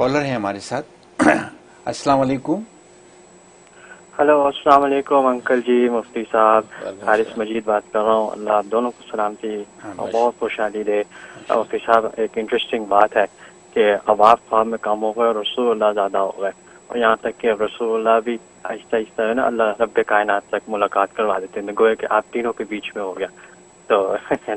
Collar हैं हमारे साथ। अस्सलाम वालेकुम। हेलो, अस्सलाम वालेकुम अंकल जी, मुफ्ती साहब, हारिस मजीद बात कर रहा हूँ। अल्लाह आप दोनों को सलामती और बहुत खुशहाली दे। मुफ्ती साहब, एक इंटरेस्टिंग बात है कि अब आप ख्वाब में कम हो गए और रसूलुल्लाह ज़्यादा हो गए, और यहाँ तक कि अब रसूलुल्लाह भी आहिस्ता आहिस्ता है ना अल्लाह रब्बे कायनात तक मुलाकात करवा देते हैं, गोया कि आप तीनों के बीच में हो गया। तो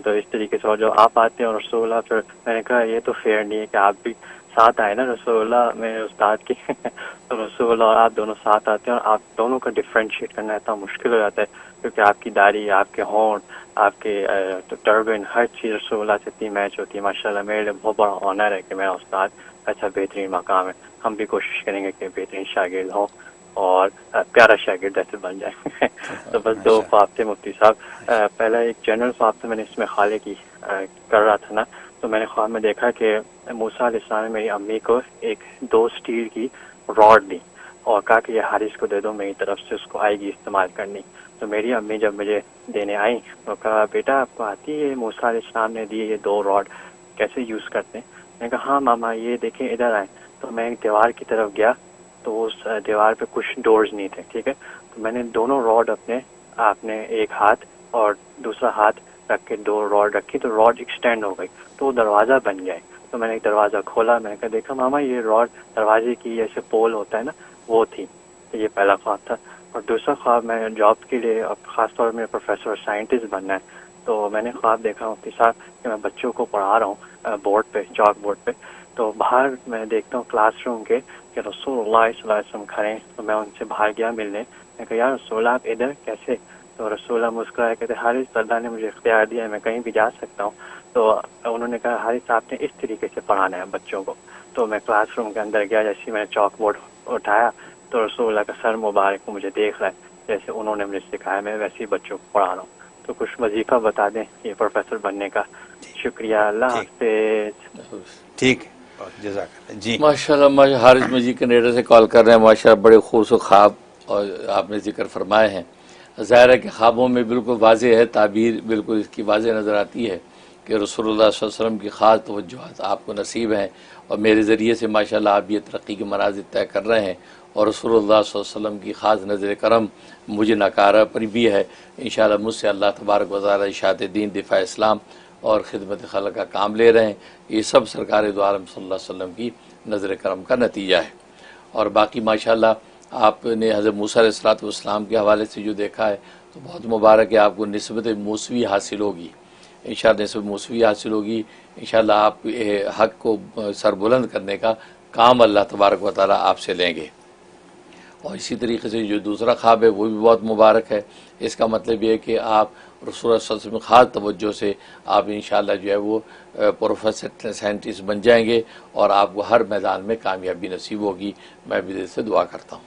तो इस तरीके से, और जो आप आते हैं और रसूलुल्लाह, फिर मैंने कहा ये तो फेयर नहीं है कि आप भी साथ आए ना रसूलुल्लाह मेरे उस्ताद के तो रसूलुल्लाह और आप दोनों साथ आते हैं और आप दोनों का डिफ्रेंशिएट करना इतना मुश्किल हो जाता है, क्योंकि आपकी दाढ़ी, आपके होंठ, आपके टर्बन, हर चीज़ रसूलुल्लाह से इतनी मैच होती है। माशाल्लाह मेरे लिए बहुत बड़ा ऑनर है कि मेरा उस्ताद अच्छा बेहतरीन मकाम है। हम भी कोशिश करेंगे कि बेहतरीन शागिर्द हों और प्यारा शागिर्द ऐसे बन जाए। तो बस दो ख्वाब थे मुफ्ती साहब। पहला एक जनरल ख्वाब था, मैंने इसमें खाले की कर रहा था ना, तो मैंने ख्वाब में देखा कि मूसा अलैहिस्सलाम ने मेरी अम्मी को एक 2 स्टील की रॉड दी और कहा कि ये हारिस को दे दो, मेरी तरफ से उसको आएगी इस्तेमाल करनी। तो मेरी अम्मी जब मुझे देने आई तो कहा, बेटा आपको आती है मूसा अलैहिस्सलाम ने दी ये 2 रॉड कैसे यूज़ करते हैं? मैंने कहा हाँ मामा, ये देखें इधर आए। तो मैं एक दीवार की तरफ गया तो उस दीवार पे कुछ डोर्स नहीं थे, ठीक है। तो मैंने दोनों रॉड आपने एक हाथ और दूसरा हाथ रख के 2 रॉड रखी, तो रॉड एक्सटेंड हो गई, तो दरवाज़ा बन गया। तो मैंने एक दरवाज़ा खोला, मैंने कहा देखा मामा ये रॉड दरवाजे की जैसे पोल होता है ना, वो थी। तो ये पहला ख्वाब था। और दूसरा ख्वाब, मैं जॉब के लिए, अब ख़ासतौर में प्रोफेसर और साइंटिस्ट बनना है, तो मैंने ख्वाब देखा मुफ्ती साहब कि मैं बच्चों को पढ़ा रहा हूँ बोर्ड पे, चॉक बोर्ड पे। तो बाहर मैं देखता हूँ क्लासरूम के कि रसूलुल्लाह सल्लल्लाहु अलैहि वसल्लम खड़े हैं। तो मैं उनसे बाहर गया मिलने, मैं कहा यार रसूल आप इधर कैसे? तो रसूलुल्लाह मुस्कुराए, कहते हारिस अल्लाह ने मुझे इख्तियार दिया है, मैं कहीं भी जा सकता हूँ। तो उन्होंने कहा हारिस आपने इस तरीके से पढ़ाना है बच्चों को। तो मैं क्लासरूम के अंदर गया, जैसे ही मैंने चॉक बोर्ड उठाया तो रसूलुल्लाह का सर मुबारक को मुझे देख रहा है, जैसे उन्होंने मुझे सिखाया, मैं वैसे ही बच्चों को पढ़ा रहा हूँ। तो कुछ वजीफा बता दें ये प्रोफेसर बनने का। शुक्रिया, अल्लाह हाफिज। ठीक है, जज़ाकल्लाह जी। माशाल्लाह हारिस मजीद कनेडा से कॉल कर रहे हैं। माशाल्लाह बड़े खूबसूरत ख्वाब और आपने जिक्र फरमाए हैं। ज़ाहिर है कि ख्वाबों में बिल्कुल वाज़ेह है, ताबीर बिल्कुल इसकी वाज़ेह नज़र आती है कि रसूलुल्लाह सल्लल्लाहु अलैहि वसल्लम की ख़ास तवज्जुहात आपको नसीब हैं और मेरे ज़रिए से माशाल्लाह आप ये तरक्की के मनाज़िल तय कर रहे हैं और रसूलुल्लाह सल्लल्लाहु अलैहि वसल्लम की ख़ास नज़र करम मुझे नाकारा पर भी है। इंशाअल्लाह मुझसे अल्लाह तबारक व तआला इशाअत दीन, दिफ़ा इस्लाम और ख़िदमत खल्क़ का काम ले रहे हैं। ये सब सरकार दो आलम सल्लल्लाहु अलैहि वसल्लम की नज़र करम का नतीजा है। और बाकी माशाल्लाह आपने हज़रत मूसा अलैहिस्सलाम के हवाले से जो देखा है तो बहुत मुबारक है, आपको निस्बत मौसवी हासिल होगी। इंशाअल्लाह निस्बत मौसवी हासिल होगी। इंशाअल्लाह आप हक़ को सरबुलंद करने का काम अल्लाह तबारक व तआला आपसे लेंगे। और इसी तरीके से जो दूसरा ख्वाब है वो भी बहुत मुबारक है। इसका मतलब ये है कि आप रसूल सल्लल्लाहु अलैहि वसल्लम ख़ास तवज्जो से आप इंशाअल्लाह जो है वो प्रोफेसर साइंटिस्ट बन जाएंगे और आपको हर मैदान में कामयाबी नसीब होगी। मैं भी दिल से दुआ करता हूँ।